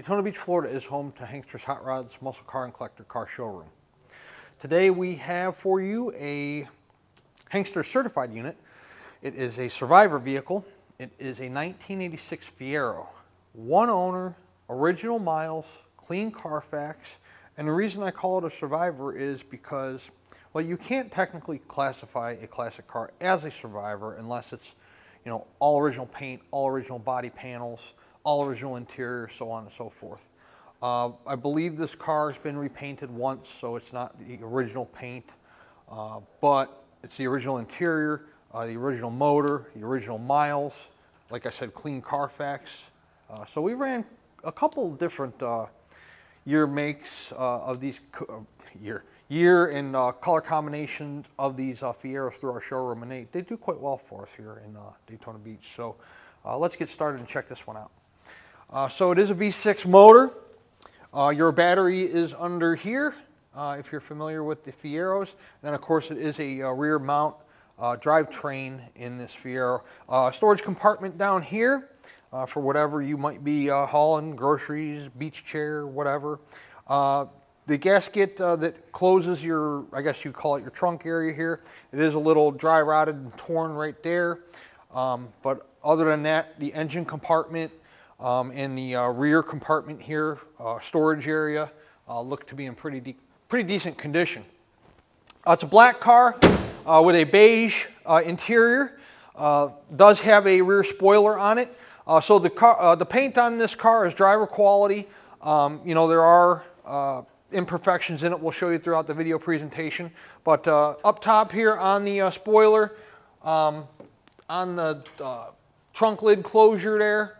Daytona Beach, Florida is home to Hankster's Hot Rods, Muscle Car and Collector Car Showroom. Today we have for you a Hankster certified unit. It is a survivor vehicle. It is a 1986 Fiero. One owner, original miles, clean Carfax. And the reason I call it a survivor is because, well, you can't technically classify a classic car as a survivor unless it's, you know, all original paint, all original body panels, all original interior, so on and so forth. I believe this car has been repainted once, so it's not the original paint, but it's the original interior, the original motor, the original miles, like I said, clean Carfax. So we ran a couple different year makes of these, year and color combinations of these Fieros through our showroom, and they do quite well for us here in Daytona Beach. So let's get started and check this one out. So it is a V6 motor. Your battery is under here, if you're familiar with the Fieros. And then of course it is a rear mount drivetrain in this Fiero. Storage compartment down here for whatever you might be hauling, groceries, beach chair, whatever. The gasket that closes your, I guess you call it your trunk area here, it is a little dry rotted and torn right there. But other than that, the engine compartment and the rear compartment here, storage area, look to be in pretty decent condition. It's a black car with a beige interior. Does have a rear spoiler on it. So the paint on this car is driver quality. You know, there are imperfections in it. We'll show you throughout the video presentation. But up top here on the spoiler, on the trunk lid closure there,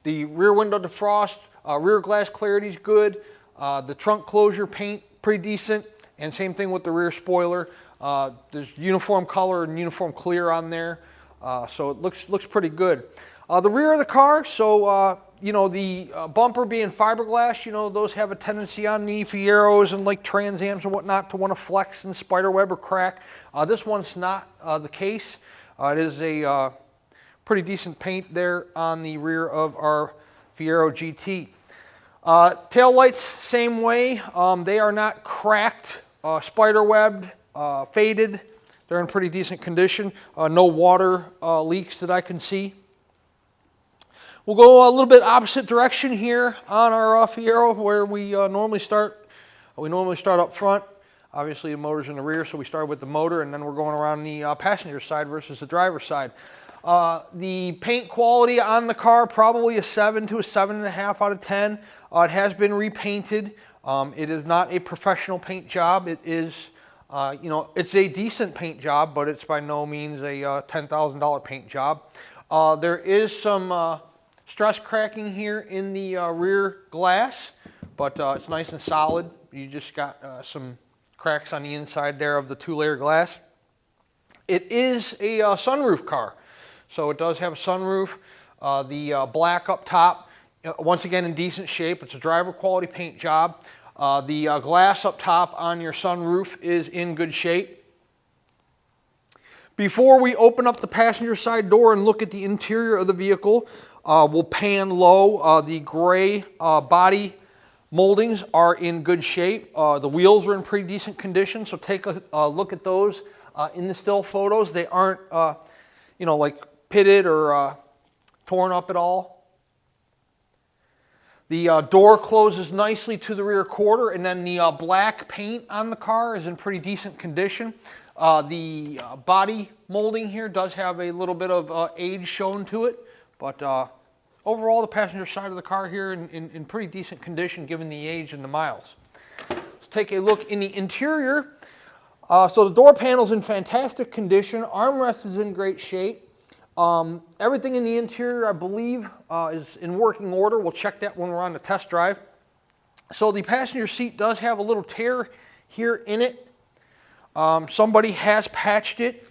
the rear window defrost, rear glass clarity is good. The trunk closure paint, pretty decent. And same thing with the rear spoiler. There's uniform color and uniform clear on there. So it looks pretty good. The rear of the car, so you know, the bumper being fiberglass, you know, those have a tendency on the Fieros and like Trans Ams and whatnot to want to flex and spiderweb or crack. This one's not the case. It is a pretty decent paint there on the rear of our Fiero GT. Tail lights, same way. They are not cracked, spiderwebbed, faded. They're in pretty decent condition. No water leaks that I can see. We'll go a little bit opposite direction here on our Fiero, where we normally start. We normally start up front. Obviously, the motor's in the rear, so we start with the motor, and then we're going around the passenger side versus the driver's side. The paint quality on the car, probably a 7 to a 7.5 out of 10. It has been repainted. It is not a professional paint job. It is, you know, it's a decent paint job, but it's by no means a $10,000 paint job. There is some stress cracking here in the rear glass, but it's nice and solid. You just got some cracks on the inside there of the two-layer glass. It is a sunroof car. So it does have a sunroof. The black up top, once again in decent shape. It's a driver quality paint job. The glass up top on your sunroof is in good shape. Before we open up the passenger side door and look at the interior of the vehicle, we'll pan low. The gray body moldings are in good shape. The wheels are in pretty decent condition, so take a look at those in the still photos. They aren't, you know, like pitted or torn up at all. The door closes nicely to the rear quarter, and then the black paint on the car is in pretty decent condition. The body molding here does have a little bit of age shown to it, but overall the passenger side of the car here in pretty decent condition given the age and the miles. Let's take a look in the interior. So the door panel's in fantastic condition. Armrest is in great shape. Everything in the interior, I believe, is in working order. We'll check that when we're on the test drive. So the passenger seat does have a little tear here in it. Somebody has patched it.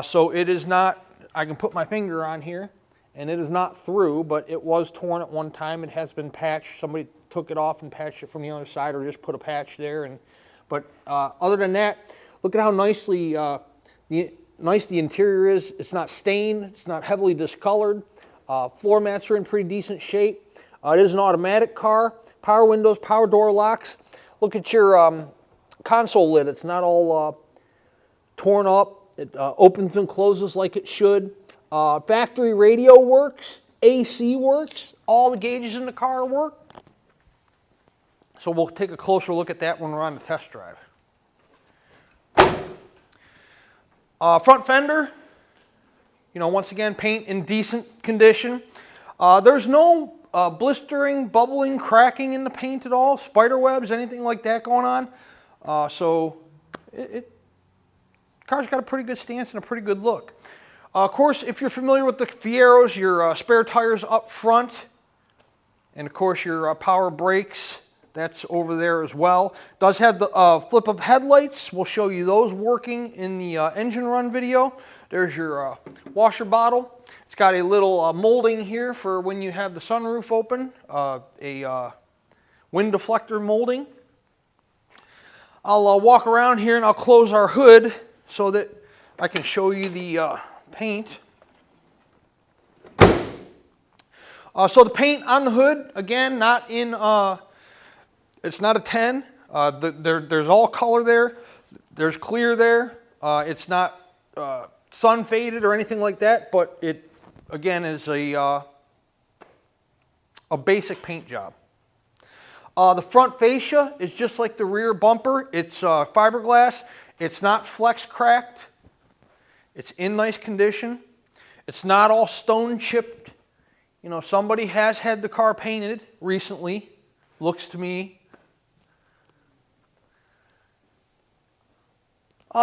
So it is not, I can put my finger on here, and it is not through, but it was torn at one time. It has been patched. Somebody took it off and patched it from the other side, or just put a patch there. But other than that, look at how nicely the interior is. It's not stained. It's not heavily discolored. Floor mats are in pretty decent shape. It is an automatic car. Power windows, power door locks. Look at your console lid. It's not all torn up. It opens and closes like it should. Factory radio works. AC works. All the gauges in the car work. So we'll take a closer look at that when we're on the test drive. Front fender, you know, once again, paint in decent condition. There's no blistering, bubbling, cracking in the paint at all, spider webs, anything like that going on. So car's got a pretty good stance and a pretty good look. Of course, if you're familiar with the Fieros, your spare tires up front, and of course your power brakes, that's over there as well. Does have the flip-up headlights. We'll show you those working in the engine run video. There's your washer bottle. It's got a little molding here for when you have the sunroof open, a wind deflector molding. I'll walk around here and I'll close our hood so that I can show you the paint. So the paint on the hood, again, not in, it's not a 10. There's all color there. There's clear there. It's not sun faded or anything like that, but it, again, is a basic paint job. The front fascia is just like the rear bumper. It's fiberglass. It's not flex cracked. It's in nice condition. It's not all stone chipped. You know, somebody has had the car painted recently, looks to me.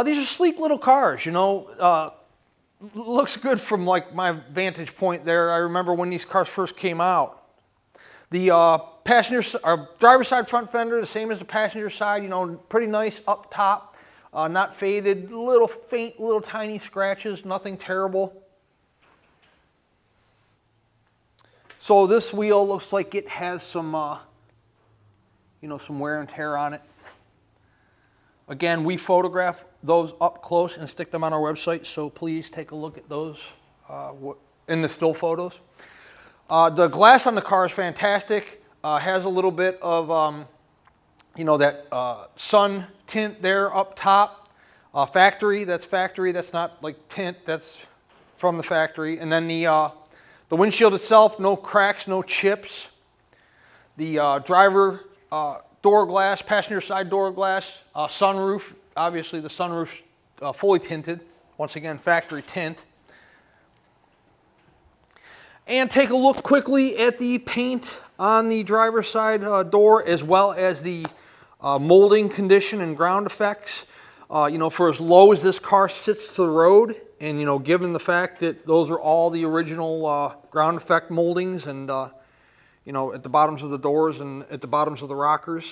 These are sleek little cars, you know. Looks good from like my vantage point there. I remember when these cars first came out. The driver's side front fender, the same as the passenger side, you know, pretty nice up top, not faded, little faint, little tiny scratches, nothing terrible. So this wheel looks like it has some, you know, some wear and tear on it. Again, we photograph those up close and stick them on our website, so please take a look at those in the still photos. The glass on the car is fantastic. Has a little bit of, you know, that sun tint there up top. Factory, that's not like tint, that's from the factory. And then the windshield itself, no cracks, no chips. The driver door glass, passenger side door glass, sunroof, obviously the sunroof's fully tinted. Once again, factory tint. And take a look quickly at the paint on the driver's side door, as well as the molding condition and ground effects. You know, for as low as this car sits to the road, and you know, given the fact that those are all the original ground effect moldings, and you know, at the bottoms of the doors and at the bottoms of the rockers,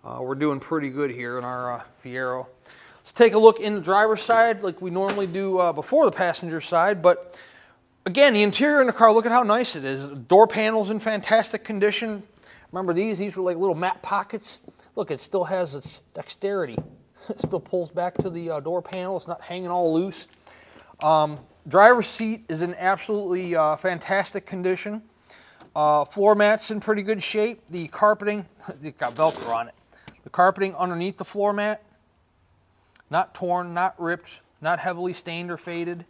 we're doing pretty good here in our Fiero. Let's take a look in the driver's side like we normally do before the passenger side. But again, the interior in the car, look at how nice it is. Door panels in fantastic condition. Remember these were like little mat pockets. Look, it still has its dexterity. It still pulls back to the door panel. It's not hanging all loose. Driver's seat is in absolutely fantastic condition. Floor mat's in pretty good shape. The carpeting, it's got Velcro on it. The carpeting underneath the floor mat, not torn, not ripped, not heavily stained or faded.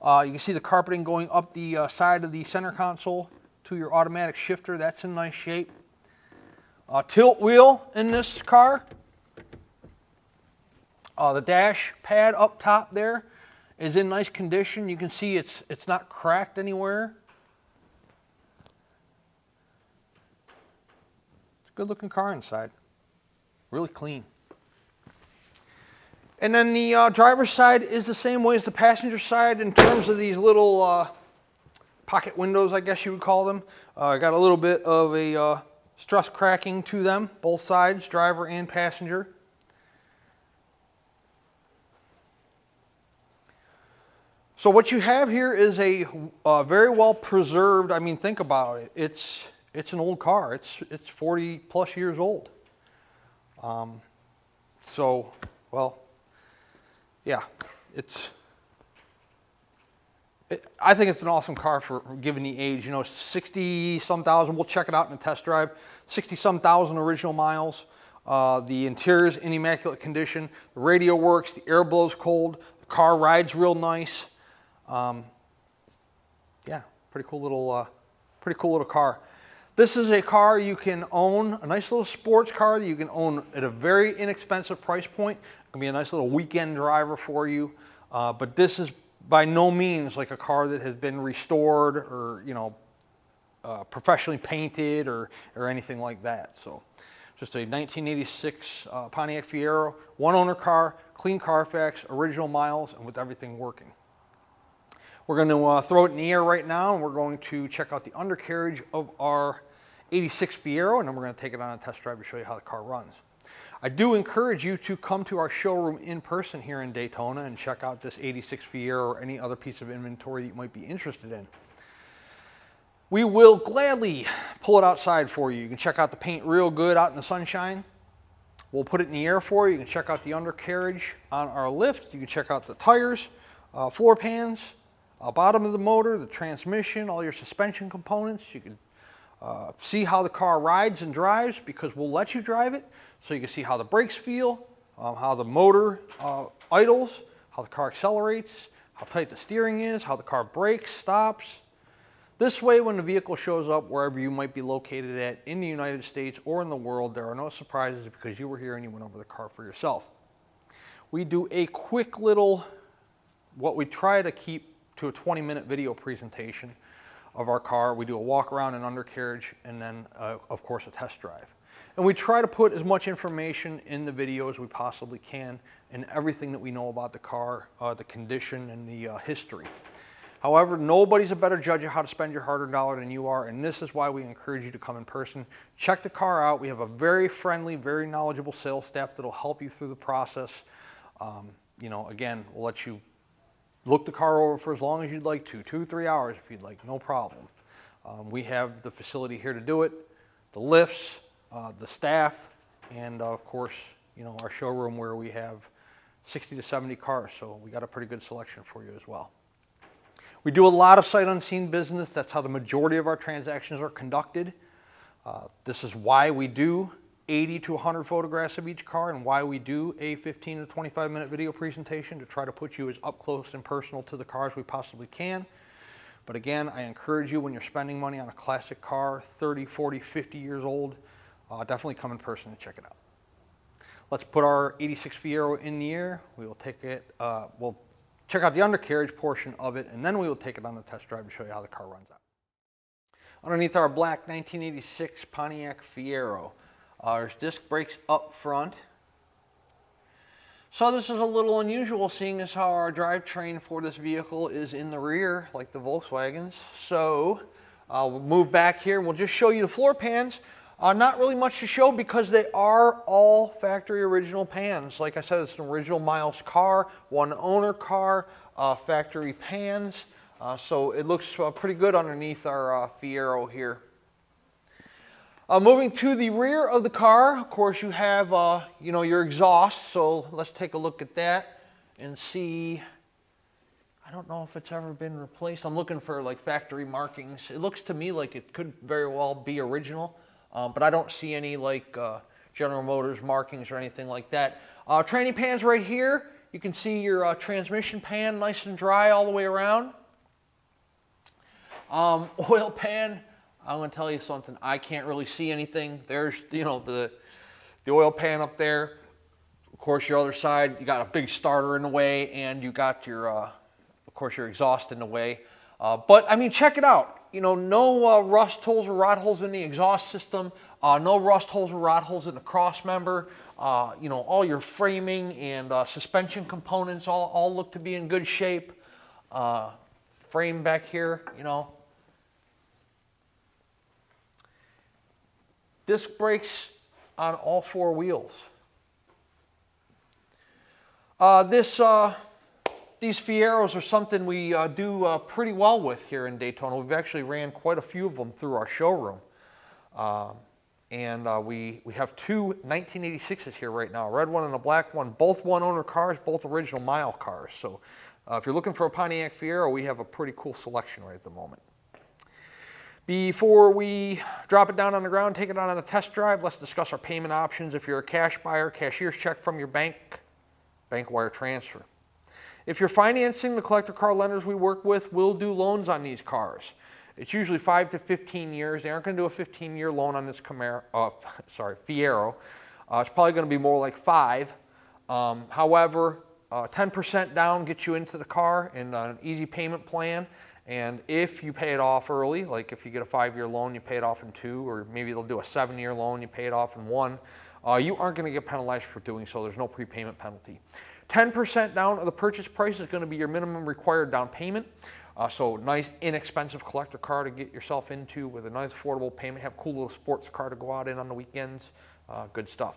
You can see the carpeting going up the side of the center console to your automatic shifter. That's in nice shape. Tilt wheel in this car. The dash pad up top there is in nice condition. You can see it's not cracked anywhere. It's a good looking car inside. Really clean. And then the driver's side is the same way as the passenger side in terms of these little pocket windows, I guess you would call them. Got a little bit of a stress cracking to them, both sides, driver and passenger. So what you have here is a very well preserved, I mean, think about it. It's an old car. It's 40 plus years old. So, well, yeah, it's I think it's an awesome car for given the age. You know, 60-some thousand. We'll check it out in a test drive. 60-some thousand original miles. The interior's in immaculate condition. The radio works. The air blows cold. The car rides real nice. Yeah, pretty cool little car. This is a car you can own, a nice little sports car that you can own at a very inexpensive price point. It can be a nice little weekend driver for you. But this is by no means like a car that has been restored or, you know, professionally painted or anything like that. So just a 1986 Pontiac Fiero, one owner car, clean Carfax, original miles, and with everything working. We're going to throw it in the air right now, and we're going to check out the undercarriage of our 86 Fiero, and then we're going to take it on a test drive to show you how the car runs. I do encourage you to come to our showroom in person here in Daytona and check out this 86 Fiero or any other piece of inventory that you might be interested in. We will gladly pull it outside for you. You can check out the paint real good out in the sunshine. We'll put it in the air for you. You can check out the undercarriage on our lift. You can check out the tires, floor pans, bottom of the motor, the transmission, all your suspension components. You can see how the car rides and drives because we'll let you drive it. So you can see how the brakes feel, how the motor idles, how the car accelerates, how tight the steering is, how the car brakes, stops. This way, when the vehicle shows up wherever you might be located at in the United States or in the world, there are no surprises because you were here and you went over the car for yourself. We do a quick little, what we try to keep to a 20-minute video presentation of our car. We do a walk around and undercarriage and then, of course, a test drive. And we try to put as much information in the video as we possibly can and everything that we know about the car, the condition, and the history. However, nobody's a better judge of how to spend your hard-earned dollar than you are, and this is why we encourage you to come in person. Check the car out. We have a very friendly, very knowledgeable sales staff that will help you through the process. You know, again, we'll let you look the car over for as long as you'd like to, 2-3 hours if you'd like, no problem. We have the facility here to do it, the lifts, the staff, and of course, you know, our showroom where we have 60 to 70 cars, so we got a pretty good selection for you as well. We do a lot of sight unseen business. That's how the majority of our transactions are conducted. This is why we do 80 to 100 photographs of each car and why we do a 15 to 25 minute video presentation to try to put you as up close and personal to the car as we possibly can. But again, I encourage you when you're spending money on a classic car, 30, 40, 50 years old, definitely come in person and check it out. Let's put our 86 Fiero in the air. We will take it, we'll check out the undercarriage portion of it, and then we will take it on the test drive to show you how the car runs out. Underneath our black 1986 Pontiac Fiero, there's disc brakes up front. So this is a little unusual seeing as how our drivetrain for this vehicle is in the rear like the Volkswagens. So we'll move back here and we'll just show you the floor pans. Not really much to show because they are all factory original pans. Like I said, it's an original miles car, one owner car, factory pans. So it looks pretty good underneath our Fiero here. Moving to the rear of the car, of course, you have you know, your exhaust. So let's take a look at that and see. I don't know if it's ever been replaced. I'm looking for like factory markings. It looks to me like it could very well be original. But I don't see any like General Motors markings or anything like that. Tranny pans right here. You can see your transmission pan nice and dry all the way around. Oil pan, I'm going to tell you something. I can't really see anything. There's, you know, the oil pan up there. Of course, your other side, you got a big starter in the way, and you got your, of course, your exhaust in the way. But I mean, check it out. You know, no rust holes or rot holes in the exhaust system, no rust holes or rot holes in the cross member. You know, all your framing and suspension components all look to be in good shape. Frame back here, you know. Disc brakes on all 4 wheels. These Fieros are something we do pretty well with here in Daytona. We've actually ran quite a few of them through our showroom. We have 2 1986s here right now, a red one and a black one, both one owner cars, both original mile cars. So If you're looking for a Pontiac Fiero, we have a pretty cool selection right at the moment. Before we drop it down on the ground, take it on a test drive, let's discuss our payment options. If you're a cash buyer, cashier's check from your bank wire transfer. If you're financing, the collector car lenders we work with will do loans on these cars. It's usually 5 to 15 years. They aren't going to do a 15-year loan on this Fiero. It's probably going to be more like 5. However, 10% down gets you into the car in an easy payment plan. And if you pay it off early, like if you get a 5-year loan, you pay it off in 2, or maybe they'll do a 7-year loan, you pay it off in 1, you aren't going to get penalized for doing so. There's no prepayment penalty. 10% down of the purchase price is going to be your minimum required down payment. So nice, inexpensive collector car to get yourself into with a nice affordable payment. Have a cool little sports car to go out in on the weekends. Good stuff.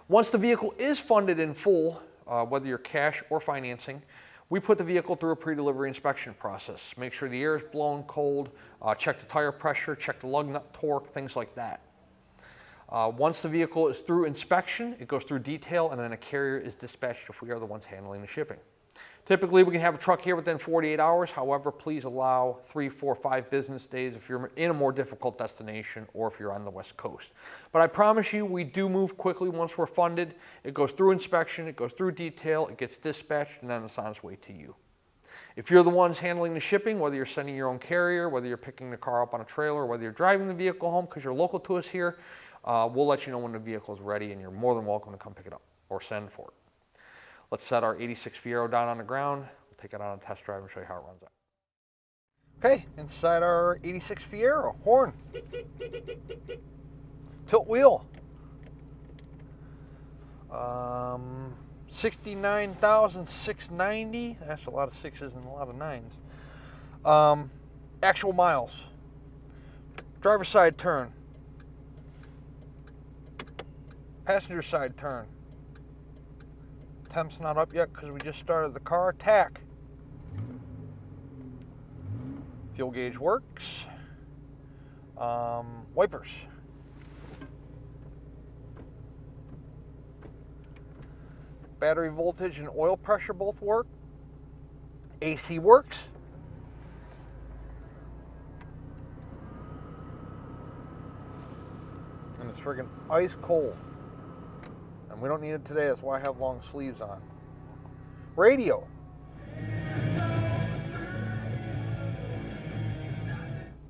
Once the vehicle is funded in full, whether you're cash or financing, we put the vehicle through a pre-delivery inspection process. Make sure the air is blown cold, check the tire pressure, check the lug nut torque, things like that. Once the vehicle is through inspection, it goes through detail, and then a carrier is dispatched if we are the ones handling the shipping. Typically, we can have a truck here within 48 hours. However, please allow 3, 4, 5 business days if you're in a more difficult destination or if you're on the West Coast. But I promise you, we do move quickly once we're funded. It goes through inspection, it goes through detail, it gets dispatched, and then it's on its way to you. If you're the ones handling the shipping, whether you're sending your own carrier, whether you're picking the car up on a trailer, whether you're driving the vehicle home because you're local to us here, we'll let you know when the vehicle is ready, and you're more than welcome to come pick it up or send for it. Let's set our 86 Fiero down on the ground. We'll take it on a test drive and show you how it runs out. Okay, inside our 86 Fiero. Horn. Tilt wheel. 69,690. That's a lot of 6s and a lot of 9s. Actual miles. Driver's side turn. Passenger side turn. Temp's not up yet because we just started the car. Tack. Fuel gauge works. Wipers. Battery voltage and oil pressure both work. AC works. And it's friggin' ice cold. And we don't need it today, that's why I have long sleeves on. Radio.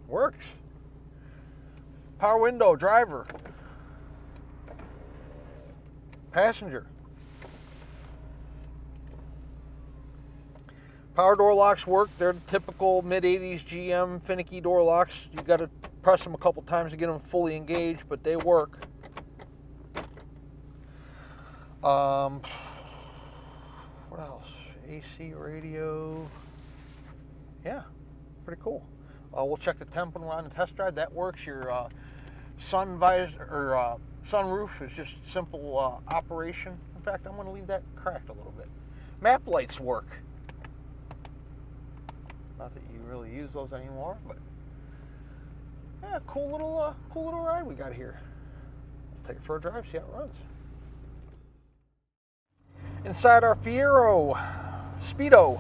Works. Power window, driver. Passenger. Power door locks work. They're the typical mid-80s GM finicky door locks. You've got to press them a couple times to get them fully engaged, but they work. What else? AC, radio. Yeah, pretty cool. We'll check the temp when we're on the test drive. That works. Your sun visor or sunroof is just simple operation. In fact, I'm going to leave that cracked a little bit. Map lights work. Not that you really use those anymore, but yeah, cool little ride we got here. Let's take it for a drive, see how it runs. Inside our Fiero Speedo.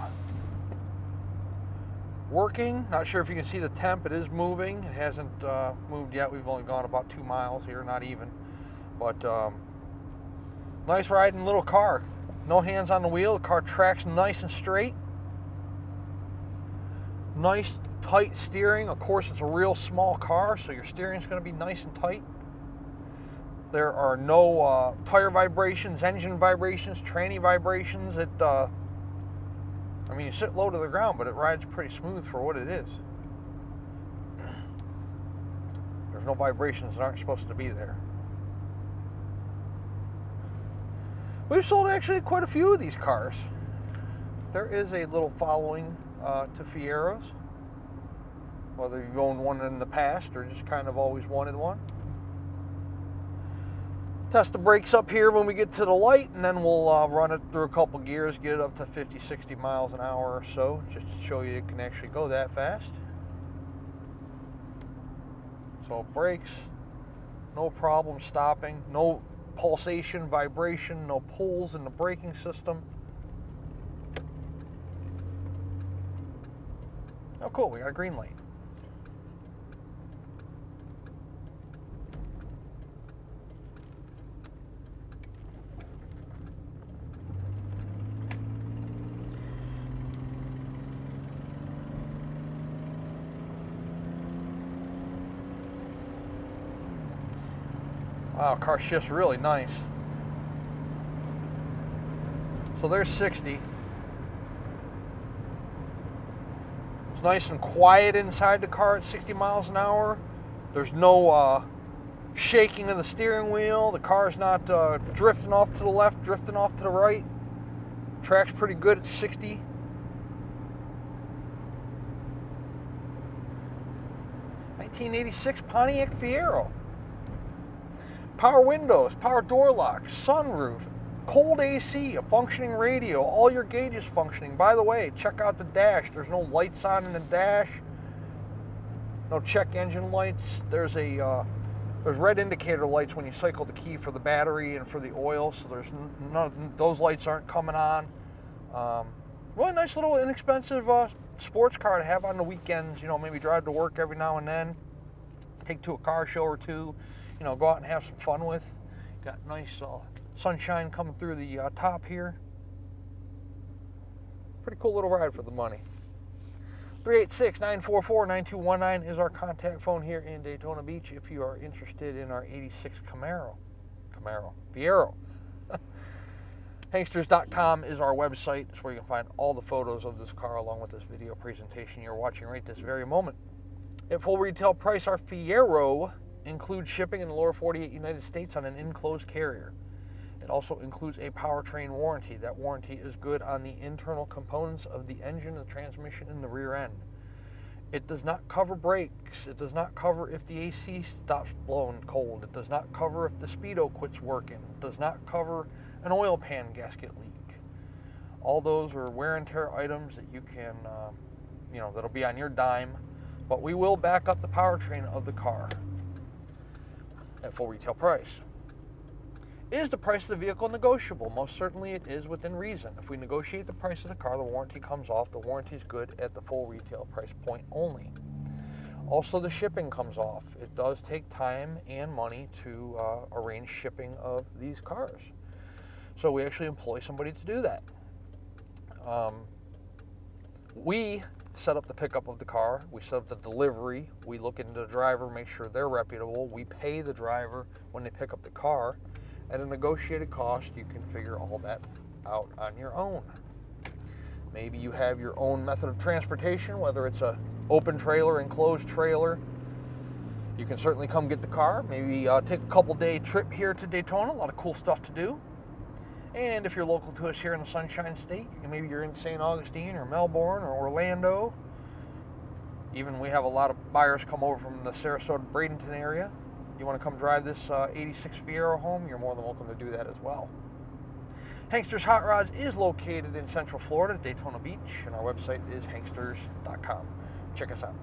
Working. Not sure if you can see the temp. It is moving. It hasn't moved yet. We've only gone about 2 miles here, not even. But nice riding little car. No hands on the wheel. The car tracks nice and straight. Nice tight steering. Of course, it's a real small car, so your steering is going to be nice and tight. There are no tire vibrations, engine vibrations, tranny vibrations. I mean, you sit low to the ground, but it rides pretty smooth for what it is. There's no vibrations that aren't supposed to be there. We've sold actually quite a few of these cars. There is a little following to Fieros, whether you've owned one in the past or just kind of always wanted one. Test the brakes up here when we get to the light, and then we'll run it through a couple gears, get it up to 50, 60 miles an hour or so, just to show you it can actually go that fast. So brakes, no problem stopping, no pulsation, vibration, no pulls in the braking system. Oh, cool, we got a green light. Wow, car shift's really nice. So there's 60. It's nice and quiet inside the car at 60 miles an hour. There's no shaking of the steering wheel. The car's not drifting off to the left, drifting off to the right. Track's pretty good at 60. '86 Pontiac Fiero. Power windows, power door locks, sunroof, cold AC, a functioning radio, all your gauges functioning. By the way, check out the dash. There's no lights on in the dash. No check engine lights. There's red indicator lights when you cycle the key for the battery and for the oil. So there's those lights aren't coming on. Really nice little inexpensive sports car to have on the weekends. You know, maybe drive to work every now and then. Take to a car show or two. You know, go out and have some fun with. Got nice sunshine coming through the top here. Pretty cool little ride for the money. 386-944-9219 is our contact phone here in Daytona Beach if you are interested in our '86 Fiero. Hangsters.com is our website. It's where you can find all the photos of this car along with this video presentation you're watching right this very moment. At full retail price, our Fiero includes shipping in the lower 48 United States on an enclosed carrier. It also includes a powertrain warranty. That warranty is good on the internal components of the engine, the transmission, and the rear end. It does not cover brakes. It does not cover if the AC stops blowing cold. It does not cover if the speedo quits working. It does not cover an oil pan gasket leak. All those are wear and tear items that you can, that'll be on your dime. But we will back up the powertrain of the car at full retail price. Is the price of the vehicle negotiable? Most certainly it is within reason. If we negotiate the price of the car, the warranty comes off. The warranty is good at the full retail price point only. Also, the shipping comes off. It does take time and money to arrange shipping of these cars. So we actually employ somebody to do that. We set up the pickup of the car. We set up the delivery. We look into the driver, make sure they're reputable. We pay the driver when they pick up the car. At a negotiated cost, you can figure all that out on your own. Maybe you have your own method of transportation, whether it's an open trailer, enclosed trailer. You can certainly come get the car. Maybe take a couple-day trip here to Daytona. A lot of cool stuff to do. And if you're local to us here in the Sunshine State, maybe you're in St. Augustine or Melbourne or Orlando. Even we have a lot of buyers come over from the Sarasota, Bradenton area. You want to come drive this '86 Fiero home, you're more than welcome to do that as well. Hangsters Hot Rods is located in Central Florida, Daytona Beach, and our website is hangsters.com. Check us out.